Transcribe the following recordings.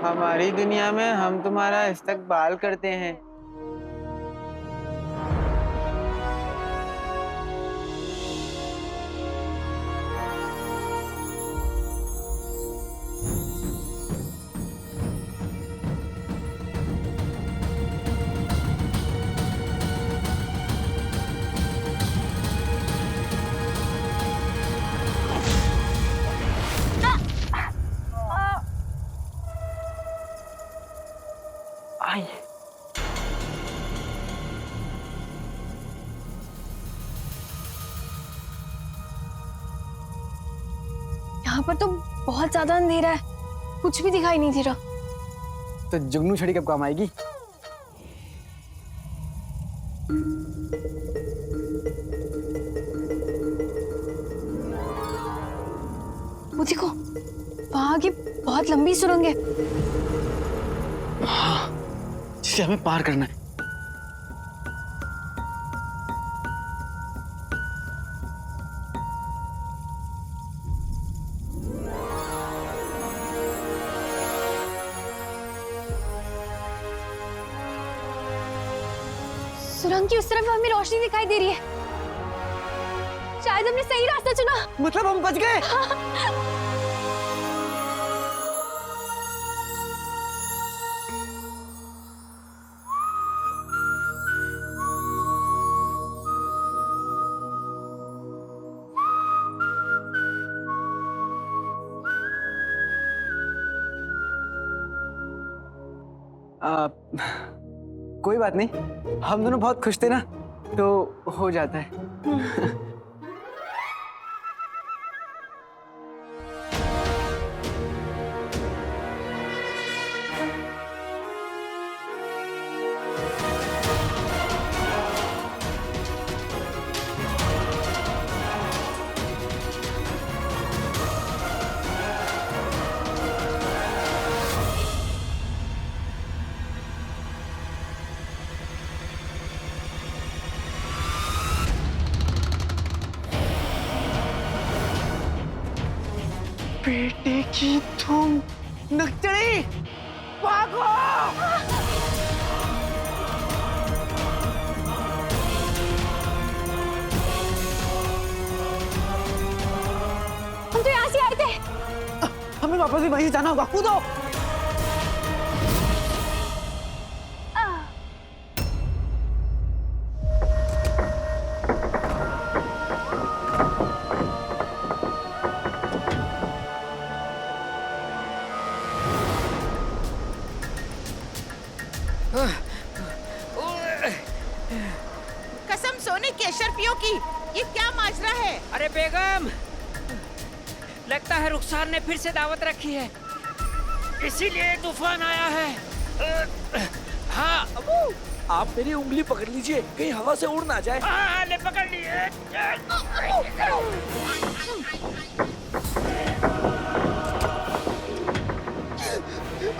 हमारी दुनिया में हम तुम्हारा इस्तकबाल करते हैं। आई। यहाँ पर तो बहुत ज्यादा अंधेरा है, कुछ भी दिखाई नहीं दे रहा। तो जुगनू छड़ी कब काम आएगी? वो देखो, वहां की बहुत लंबी सुरंग है। हाँ, जिसे हमें पार करना है। सुरंग की उस तरफ हमें रोशनी दिखाई दे रही है। शायद हमने सही रास्ता चुना। मतलब हम बच गए। कोई बात नहीं, हम दोनों बहुत खुश थे ना, तो हो जाता है। बेटे की तुम नकचड़ी, भागो! हम तो यहाँ से आए थे। हमें वापस भी वहीं से जाना होगा, कूदो! कसम सोने के अशरफियों की, ये क्या माजरा है? अरे बेगम, लगता है रुखसार ने फिर से दावत रखी है, इसीलिए तूफान आया है। हाँ, आप मेरी उंगली पकड़ लीजिए, कहीं हवा से उड़ ना जाए। हाँ, ले पकड़ लिए।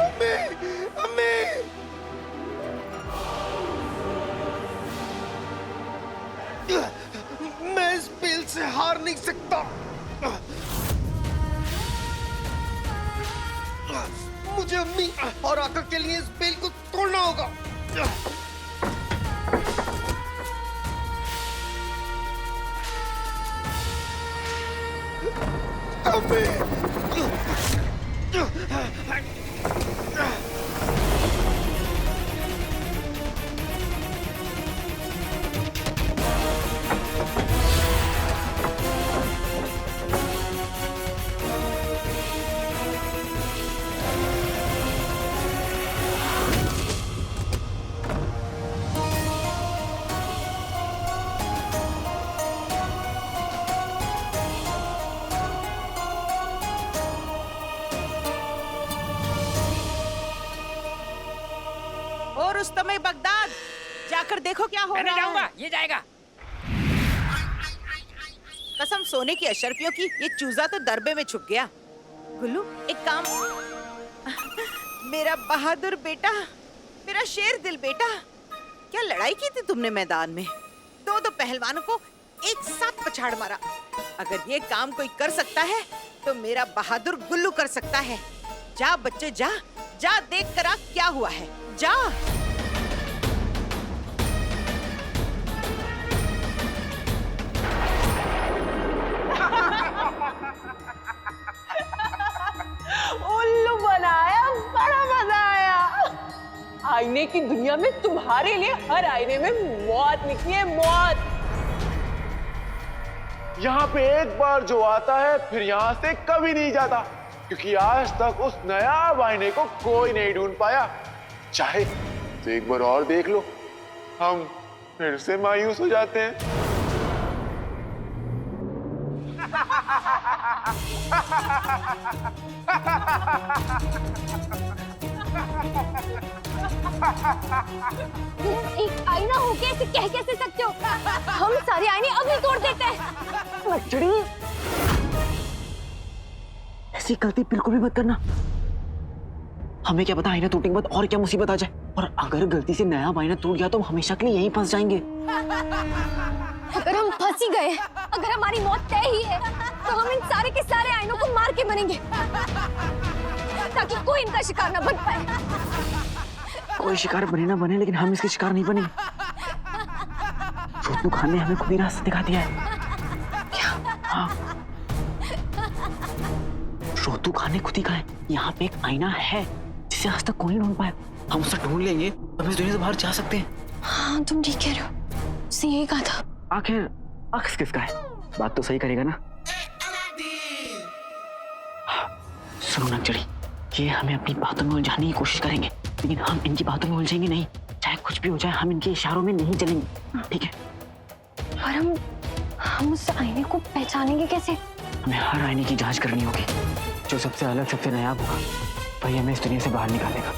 अम्मी, अम्मी! मैं इस बेल से हार नहीं सकता। मुझे अम्मी और आका के लिए इस बेल को तोड़ना होगा। अम्मी! और उस समय बगदाद जाकर देखो क्या हो मैं नहीं रहा जाऊंगा, है। ये जाएगा। कसम सोने की अशरफियों की, ये चूजा तो दरबे में छुप गया। गुल्लू, एक काम। मेरा बहादुर बेटा, मेरा शेर दिल बेटा, क्या लड़ाई की थी तुमने मैदान में? दो पहलवानों को एक साथ पछाड़ मारा। अगर ये काम कोई कर सकता है तो मेरा बहादुर गुल्लू कर सकता है। जा बच्चे जा, जा देख कर आ क्या हुआ है, जा। उल्लू बनाया, बड़ा मजा आया। आईने की दुनिया में तुम्हारे लिए हर आईने में मौत लिखी है, मौत। यहाँ पे एक बार जो आता है फिर यहाँ से कभी नहीं जाता, क्योंकि आज तक उस नया आईने को कोई नहीं ढूंढ पाया। चाहे तो एक बार और देख लो, हम फिर से मायूस हो जाते हैं। एक आईना होके ऐसे कह कैसे सकते हो? हम सारे आईने अभी तोड़ देते हैं। नक्चड़ी, ऐसी गलती बिल्कुल भी मत करना। हमें क्या पता आईना टूटने के बाद और क्या मुसीबत आ जाए, और अगर गलती से नया आईना टूट गया तो हम हमेशा के लिए यहीं फंस जाएंगे। अगर हम फंस ही गए, अगर हमारी मौत तय ही है, तो हम इन सारे के सारे आईनों को मार के मरेंगे, ताकि कोई इनका शिकार न बन पाए। कोई शिकार बने ना बने, लेकिन हम इसके शिकार नहीं बने। छोटू खान ने हमें खुद ही रास्ता दिखा दिया है। हाँ, छोटू खान ने खुद ही कहा है यहाँ पे एक आईना है जिसे आज तक कोई नहीं ढूंढ पाया। हम उसे ढूंढ लेंगे तो हम इस दुनिया से बाहर जा सकते हैं। हाँ, तुम ठीक कह रहे हो। उसने यही कहा था। आखिर अक्स किसका है? बात तो सही करेगा ना? सुनो नक्चड़ी, ये हमें अपनी बातों में उलझाने की कोशिश करेंगे, लेकिन हम इनकी बातों में उलझेंगे नहीं। चाहे कुछ भी हो जाए, हम इनके इशारों में नहीं चलेंगे, ठीक है? और हम उस आईने को पहचानेंगे कैसे? हमें हर आईने की जांच करनी होगी। जो सबसे अलग, सबसे नया होगा, वही हमें इस दुनिया से बाहर निकालेगा।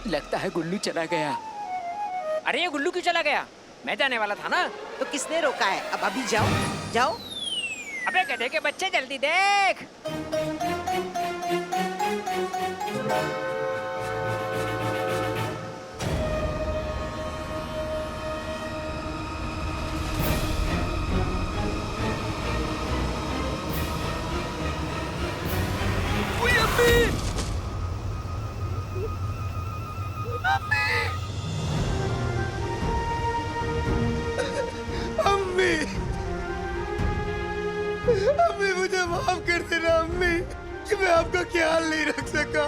लगता है गुल्लू चला गया। अरे ये गुल्लू क्यों चला गया? मैं जाने वाला था ना। तो किसने रोका है? अब अभी जाओ, जाओ। अबे गधे के बच्चे, जल्दी देख। अम्मी, अम्मी मुझे माफ कर देना अम्मी, कि मैं आपका ख्याल नहीं रख सका।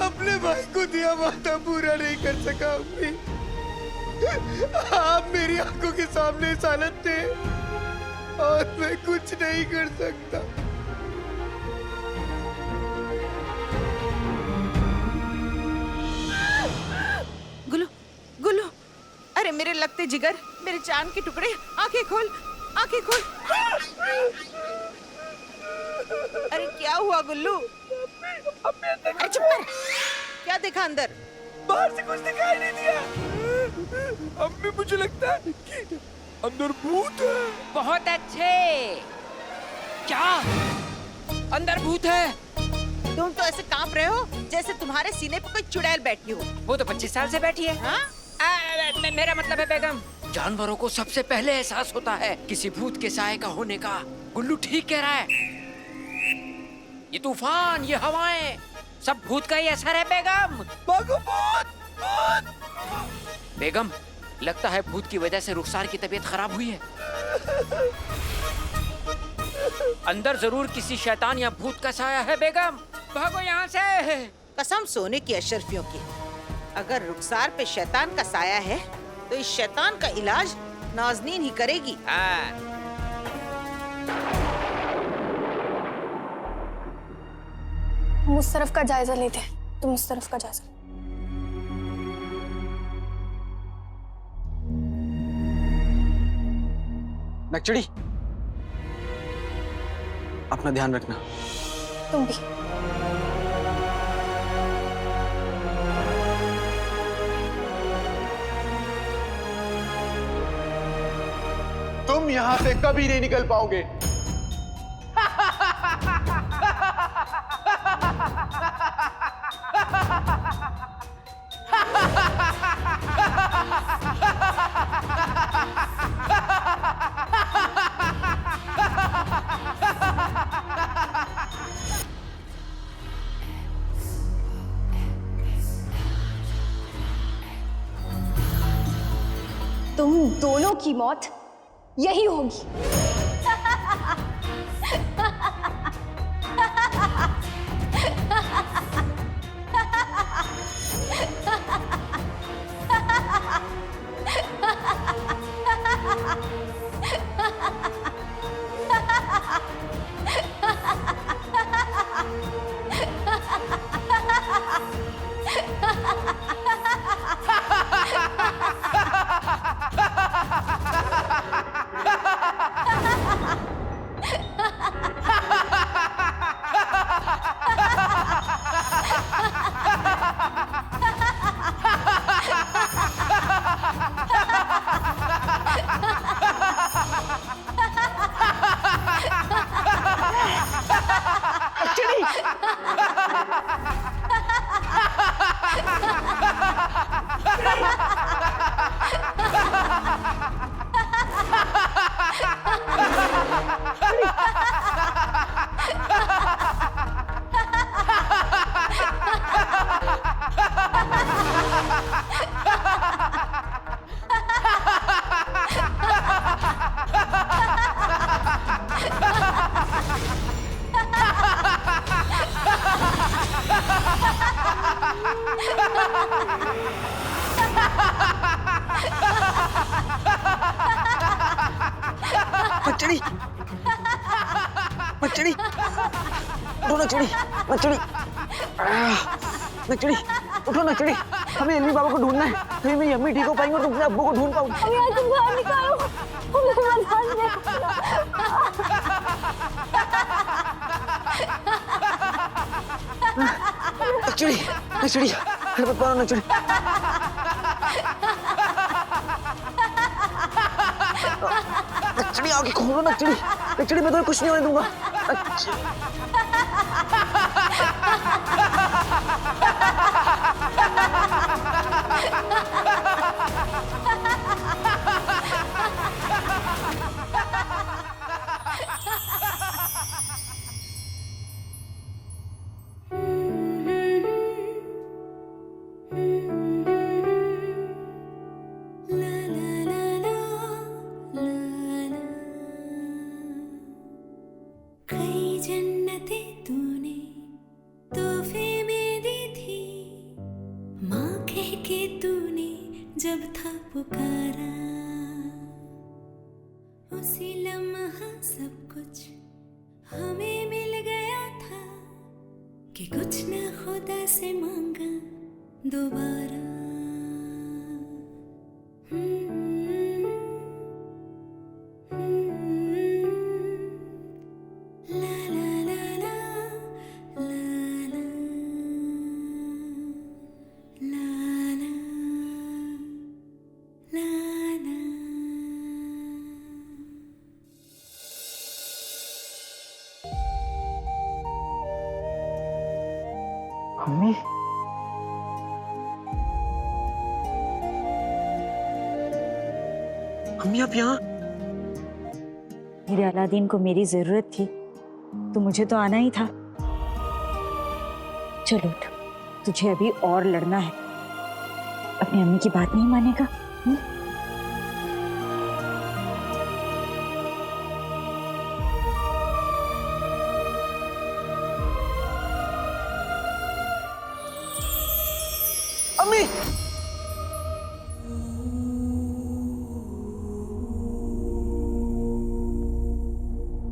अपने भाई को दिया वादा पूरा नहीं कर सका अम्मी। आप मेरी आंखों के सामने इस हालत थे और मैं कुछ नहीं कर सकता। गुल्लू, गुल्लू, अरे मेरे लगते जिगर, मेरे चांद के टुकड़े, आंखें खोल, आंखें खोल। अरे क्या हुआ गुल्लू? अरे चुप कर। क्या देखा अंदर? बाहर से कुछ दिखाई नहीं दिया अम्मी, मुझे लगता है कि अंदर भूत है। बहुत अच्छे। क्या अंदर भूत है? तुम तो ऐसे कांप रहे हो जैसे तुम्हारे सीने पे कोई चुड़ैल बैठी हो। वो तो 25 साल से बैठी है। हाँ? मेरा मतलब है बेगम, जानवरों को सबसे पहले एहसास होता है किसी भूत के साए का होने का। गुल्लू ठीक कह रहा है। ये तूफान, ये हवाएं, सब भूत का ही असर है बेगम। भागो भूत, भूत। बेगम, लगता है भूत की वजह से रुखसार की तबीयत खराब हुई है। अंदर जरूर किसी शैतान या भूत का साया है बेगम। भागो यहाँ से। कसम सोने की अशरफियों की, अगर रुखसार पे शैतान का साया है तो इस शैतान का इलाज नाज़नीन ही करेगी। हम उस तरफ का जायजा लेते हैं, तुम उस तरफ का जायजा। नक्चड़ी, अपना ध्यान रखना। तुम भी। तुम यहाँ से कभी नहीं निकल पाओगे। दोनों की मौत यही होगी। नचड़ी, नचड़ी, उठो नचड़ी, नचड़ी, नचड़ी, उठो नचड़ी, हमें एलवी बाबा को ढूंढना है। कहीं मेरी अम्मी ठीक हो पाएंगे तो अपने अब्बू को ढूंढ पाऊंगी। अभी आज तुम बाहर निकालो, हमें मजाक नहीं। नचड़ी, नचड़ी, अरे बताओ नचड़ी। नचड़ी आगे खोलो नचड़ी, नचड़ी मैं तुम्हें कुछ नहीं होने दूंगा। कई जन्नतें तूने तोहफे में दी थी, माँ कह के तूने जब था पुकारा, उसी लम्हा सब कुछ हमें मिल गया था कि कुछ न खुदा से मांगा दोबारा। अम्मी, अम्मी आप यहाँ? मेरे अलादीन को मेरी जरूरत थी तो मुझे तो आना ही था। चलो उठ, तुझे अभी और लड़ना है। अपनी अम्मी की बात नहीं मानेगा? अम्मी,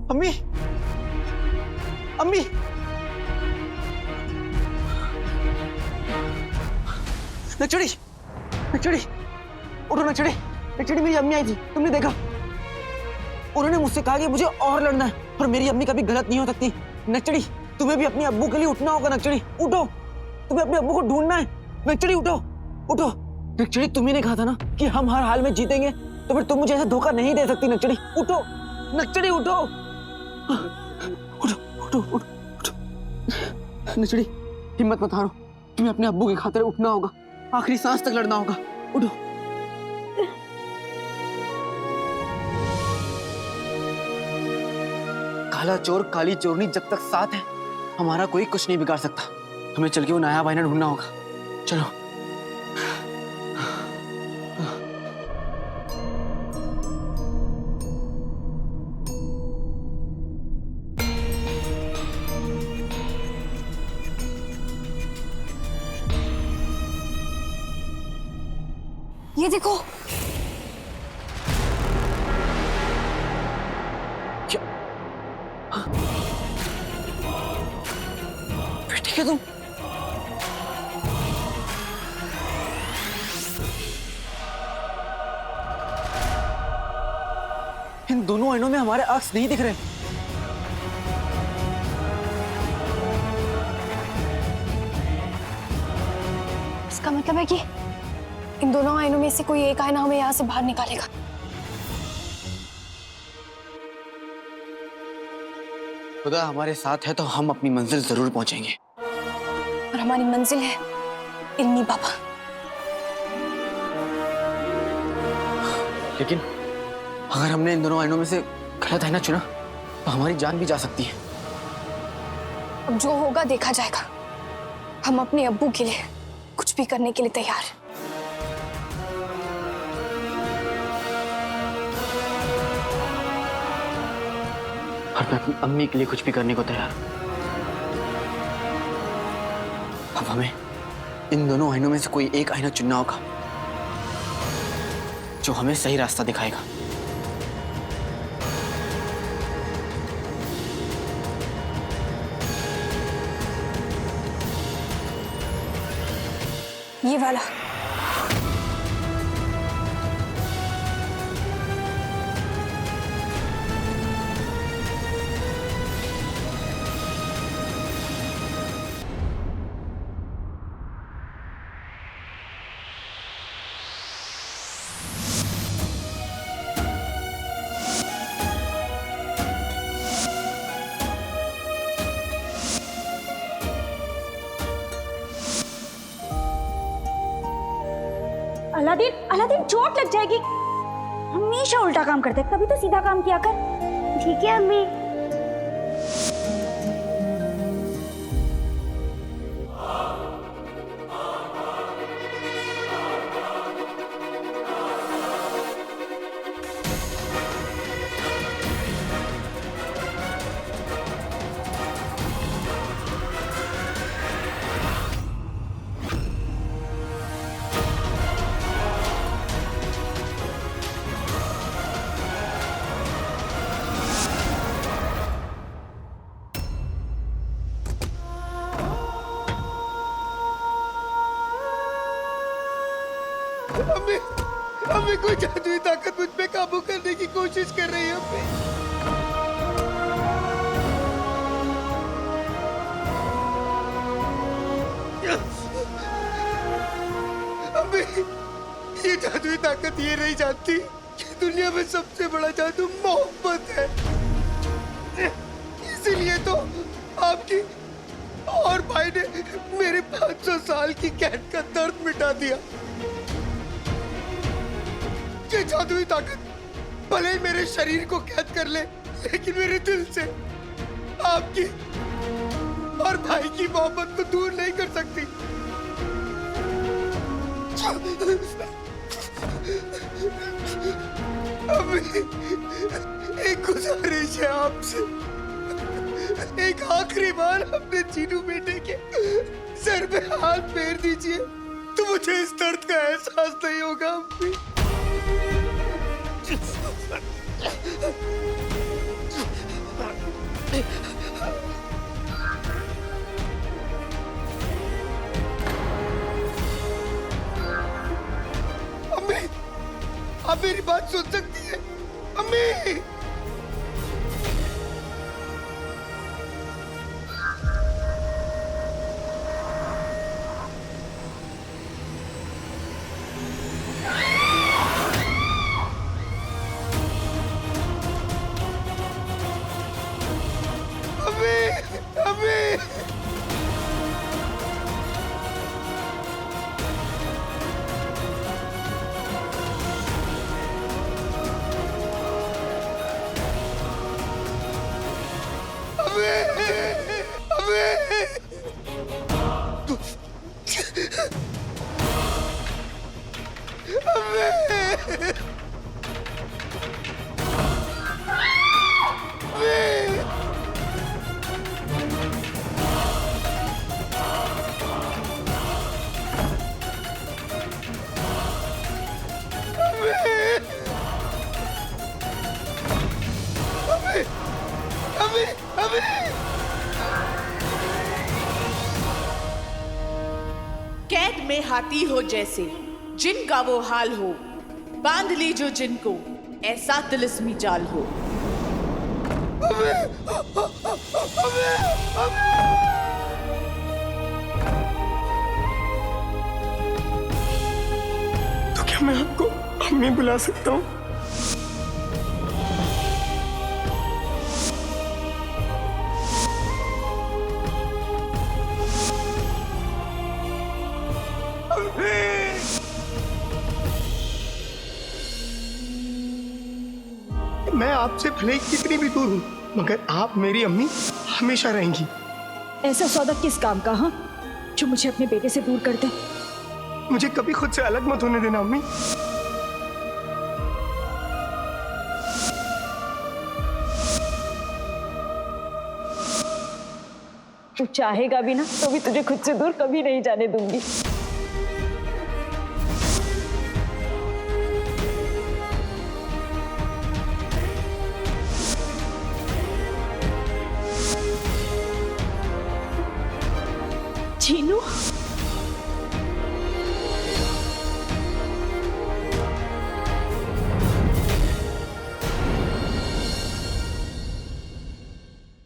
अम्मी, अम्मी, नचड़ी, नचड़ी, उठो नचड़ी, नचड़ी मेरी अम्मी आई थी, तुमने देखा? उन्होंने मुझसे कहा कि मुझे और लड़ना है और मेरी अम्मी कभी गलत नहीं हो सकती। नचड़ी, तुम्हें भी अपने अब्बू के लिए उठना होगा। नचड़ी उठो, तुम्हें अपने अब्बू को ढूंढना है। नचड़ी उठो, उठो। नचड़ी तुम्ही ने कहा था ना कि हम हर हाल में जीतेंगे, तो फिर तुम मुझे ऐसा धोखा नहीं दे सकती। नचड़ी उठो, नचड़ी उठो, उठो, उठो, उठो, उठो। नचड़ी हिम्मत मत हारो, तुम्हें अपने अब्बू की खातिर उठना होगा, आखिरी सांस तक लड़ना होगा। उठो। काला चोर काली चोरनी जब तक साथ है, हमारा कोई कुछ नहीं बिगाड़ सकता। हमें चल के वो नया भाईना ढूंढना होगा। चलो। ये देखो। ठीक है तुम? इन दोनों आईनों में हमारे अक्स नहीं दिख रहे। इसका मतलब है कि इन दोनों आईनों में से कोई एक आईना हमें यहाँ से बाहर निकालेगा। खुदा हमारे साथ है तो हम अपनी मंजिल जरूर पहुंचेंगे। और हमारी मंजिल है इल्मी बाबा। लेकिन अगर हमने इन दोनों आईनों में से गलत आईना चुना तो हमारी जान भी जा सकती है। अब जो होगा देखा जाएगा। हम अपने अब्बू के लिए कुछ भी करने के लिए तैयार हैं। और मैं अपनी अम्मी के लिए कुछ भी करने को तैयार हूं। अब हमें इन दोनों आईनों में से कोई एक आईना चुनना होगा जो हमें सही रास्ता दिखाएगा। ये वाला। अलादीन, अलादीन चोट लग जाएगी। हमेशा उल्टा काम करते, कभी तो सीधा काम किया कर। ठीक है अम्मी। अम्मी, अम्मी कोई जादुई ताकत मुझ पे काबू करने की कोशिश कर रही है अम्मी। अम्मी, ये जादुई ताकत ये नहीं जानती कि दुनिया में सबसे बड़ा जादू मोहब्बत है। इसीलिए तो आपकी और भाई ने मेरे 500 साल की कैद का दर्द मिटा दिया। ये जादुई ताकत भले ही मेरे शरीर को कैद कर ले, लेकिन मेरे दिल से आपकी और भाई की मोहब्बत को दूर नहीं कर सकती। अभी एक गुजारिश है आपसे, एक आखिरी बार अपने चीनू बेटे के सर पे हाथ फेर दीजिए तो मुझे इस दर्द का एहसास नहीं होगा। अभी अम्मी, आप मेरी बात सुन सकती है? अम्मी, अभी अभी कैद में हाथी हो जैसे जिनका वो हाल हो, बांध लीजो जिनको ऐसा तिलिस्मी जाल हो। तो क्या मैं आपको अम्मी बुला सकता हूँ? मैं आपसे भले ही कितनी भी दूर हूँ, मगर आप मेरी अम्मी हमेशा रहेंगी। ऐसा सौदा किस काम का, हाँ, जो मुझे अपने बेटे से दूर कर दे? मुझे कभी खुद से अलग मत होने देना अम्मी। तू चाहेगा भी ना तो भी तुझे खुद से दूर कभी नहीं जाने दूंगी। चीनू।